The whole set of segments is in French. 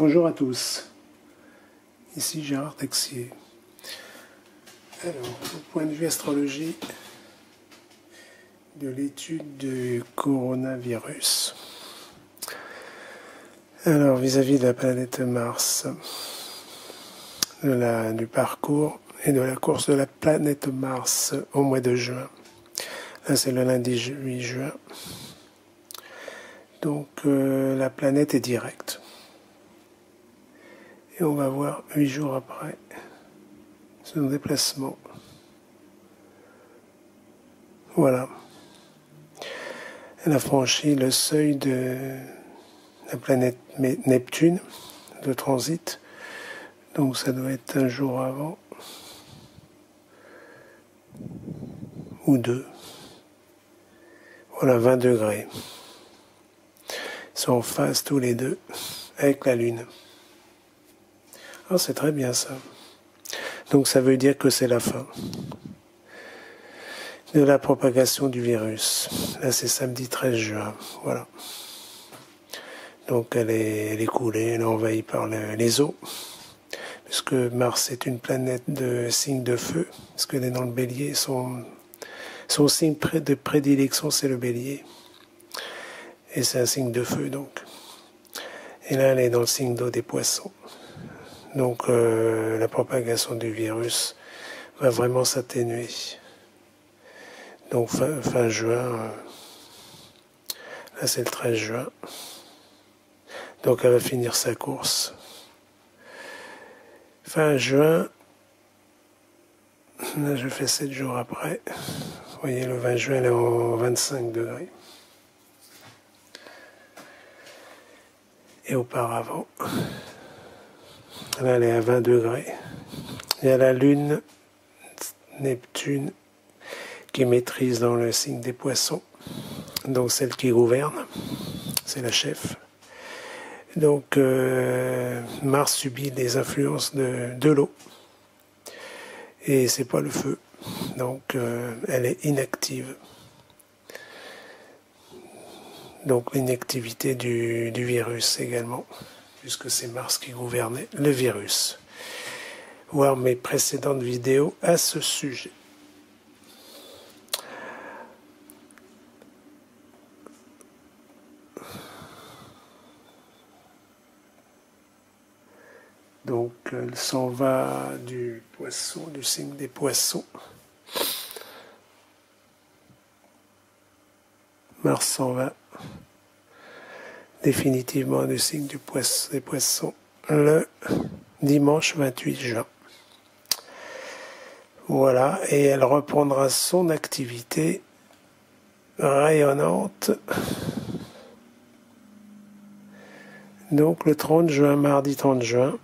Bonjour à tous, ici Gérard Texier. Alors, au point de vue astrologie de l'étude du coronavirus. Alors, vis-à-vis de la planète Mars, du parcours et de la course de la planète Mars au mois de juin. Là, c'est le lundi 8 juin. Donc, la planète est directe. Et on va voir 8 jours après son déplacement. Voilà. Elle a franchi le seuil de la planète Neptune de transit. Donc ça doit être un jour avant. Ou deux. Voilà, 20 degrés. Ils sont en phase tous les deux avec la Lune. Ah, c'est très bien ça. Donc ça veut dire que c'est la fin de la propagation du virus. Là, c'est samedi 13 juin. Voilà. Donc elle est coulée, elle est envahie par les eaux. Puisque Mars est une planète de signe de feu. Parce qu'elle est dans le bélier. Son signe de prédilection, c'est le bélier. Et c'est un signe de feu, donc. Et là, elle est dans le signe d'eau des poissons. Donc la propagation du virus va vraiment s'atténuer. Donc fin juin, là c'est le 13 juin. Donc elle va finir sa course. Fin juin, là je fais 7 jours après. Vous voyez, le 20 juin, elle est en 25 degrés. Et auparavant, là elle est à 20 degrés. Il y a la Lune, Neptune, qui maîtrise dans le signe des poissons. Donc celle qui gouverne, c'est la chef. Donc Mars subit les influences de l'eau. Et c'est pas le feu. Donc elle est inactive. Donc l'inactivité du virus également, puisque c'est Mars qui gouvernait le virus. Voir mes précédentes vidéos à ce sujet. Donc elle s'en va du poisson, du signe des poissons. Mars s'en va définitivement du signe des poissons le dimanche 28 juin. Voilà, et elle reprendra son activité rayonnante. Donc le 30 juin, mardi 30 juin,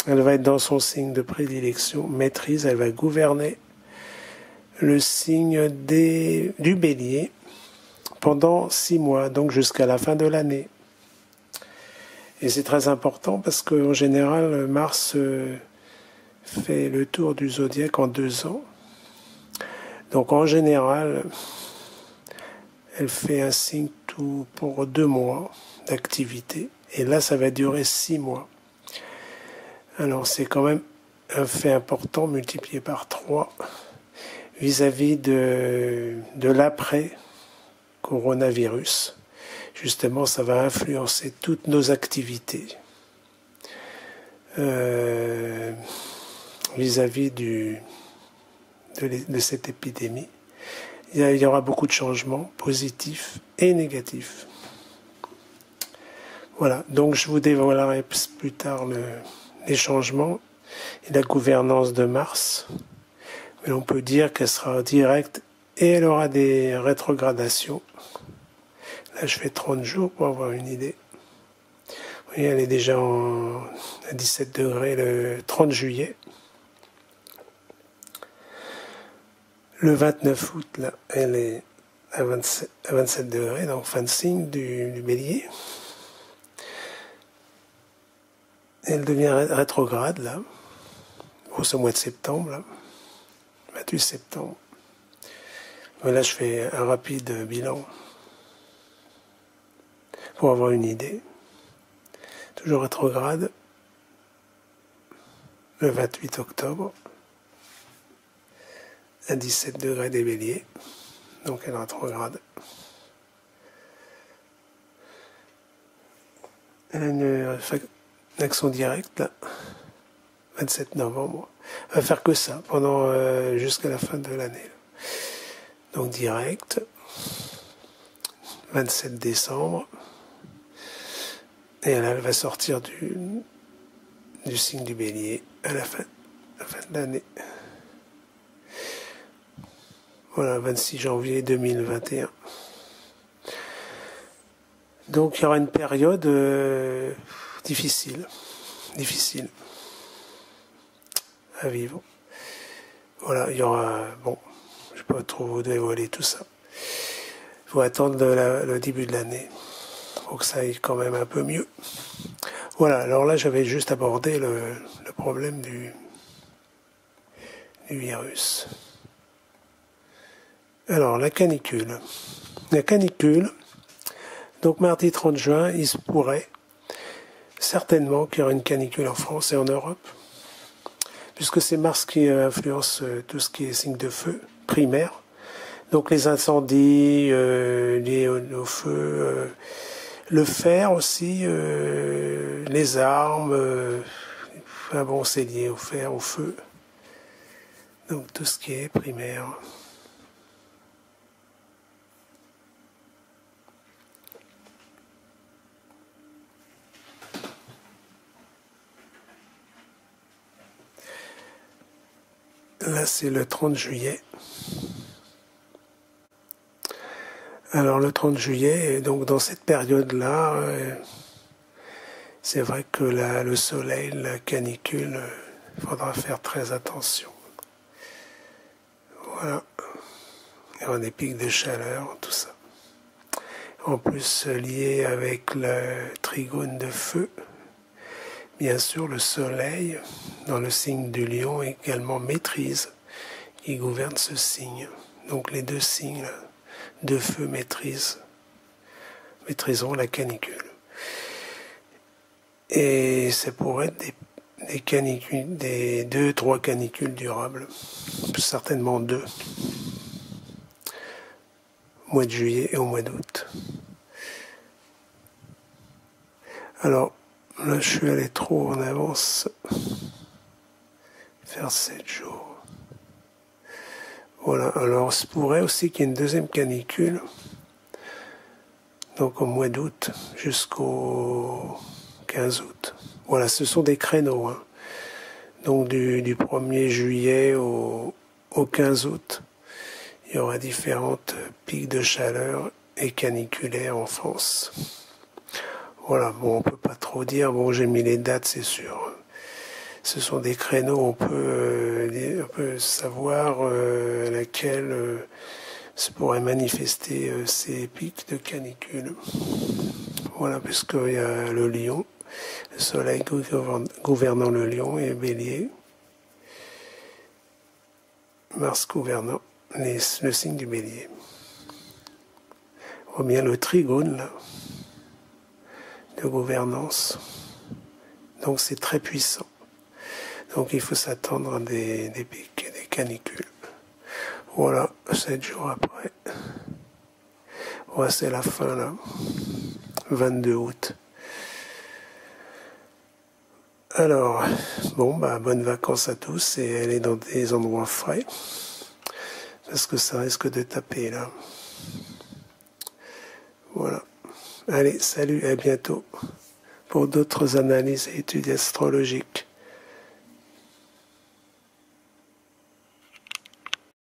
elle va être dans son signe de prédilection, maîtrise, elle va gouverner le signe du bélier pendant 6 mois, donc jusqu'à la fin de l'année. Et c'est très important parce qu'en général, Mars fait le tour du zodiaque en 2 ans. Donc en général, elle fait un signe tout pour 2 mois d'activité. Et là, ça va durer 6 mois. Alors c'est quand même un fait important multiplié par 3 vis-à-vis de l'après-coronavirus. Justement, ça va influencer toutes nos activités vis-à-vis de cette épidémie. Il y aura beaucoup de changements positifs et négatifs. Voilà, donc je vous dévoilerai plus tard les changements et la gouvernance de Mars. Mais on peut dire qu'elle sera directe et elle aura des rétrogradations. Là, je fais 30 jours pour avoir une idée. Vous voyez, elle est déjà à 17 degrés le 30 juillet. Le 29 août, là, elle est à 27 degrés, donc fin de signe du bélier. Elle devient rétrograde, là, au mois de septembre, là, 28 septembre. Mais là, je fais un rapide bilan pour avoir une idée. toujours rétrograde, le 28 octobre, à 17 degrés des Béliers, donc elle rétrograde. Elle a une action directe, là, 27 novembre. Elle va faire que ça pendant jusqu'à la fin de l'année. Donc direct, 27 décembre. Et là, elle va sortir du signe du Bélier à la fin de l'année. Voilà, 26 janvier 2021. Donc il y aura une période difficile à vivre. Voilà, il y aura, bon, je ne vais pas trop vous dévoiler tout ça. Il faut attendre le début de l'année pour que ça aille quand même un peu mieux. Voilà, alors là j'avais juste abordé le problème du virus. Alors la canicule. La canicule, donc mardi 30 juin, il se pourrait certainement qu'il y aura une canicule en France et en Europe, puisque c'est Mars qui influence tout ce qui est signe de feu primaire. Donc les incendies liés au feu, le fer aussi, les armes, enfin bon, c'est lié au fer, au feu. Donc tout ce qui est primaire. Là, c'est le 30 juillet. Alors, le 30 juillet, donc dans cette période-là, c'est vrai que le soleil, la canicule, il faudra faire très attention. Voilà. Il y aura des pics de chaleur, tout ça. En plus, lié avec le trigone de feu, bien sûr, le soleil, dans le signe du lion, également maîtrise, qui gouverne ce signe. Donc les deux signes de feu maîtriseront la canicule. Et ça pourrait être des canicules, des 2-3 canicules durables, certainement 2, au mois de juillet et au mois d'août. Alors, là, je suis allé trop en avance, faire 7 jours. Voilà, alors il se pourrait aussi qu'il y ait une deuxième canicule, donc au mois d'août jusqu'au 15 août. Voilà, ce sont des créneaux, hein. Donc du 1er juillet au 15 août, il y aura différentes pics de chaleur et caniculaires en France. Voilà, bon, on peut pas trop dire, bon, j'ai mis les dates, c'est sûr. Ce sont des créneaux, on peut savoir laquelle se pourrait manifester ces pics de canicule. Voilà, puisqu'il y a le lion, le soleil gouvernant le lion et bélier, Mars gouvernant le signe du bélier. On voit bien le trigone, là, de gouvernance. Donc c'est très puissant. Donc il faut s'attendre à des pics, des canicules. Voilà, 7 jours après. Ouais, c'est la fin là. 22 août. Alors, bon, bah, bonnes vacances à tous et allez dans des endroits frais. Parce que ça risque de taper là. Voilà. Allez, salut, à bientôt pour d'autres analyses et études astrologiques.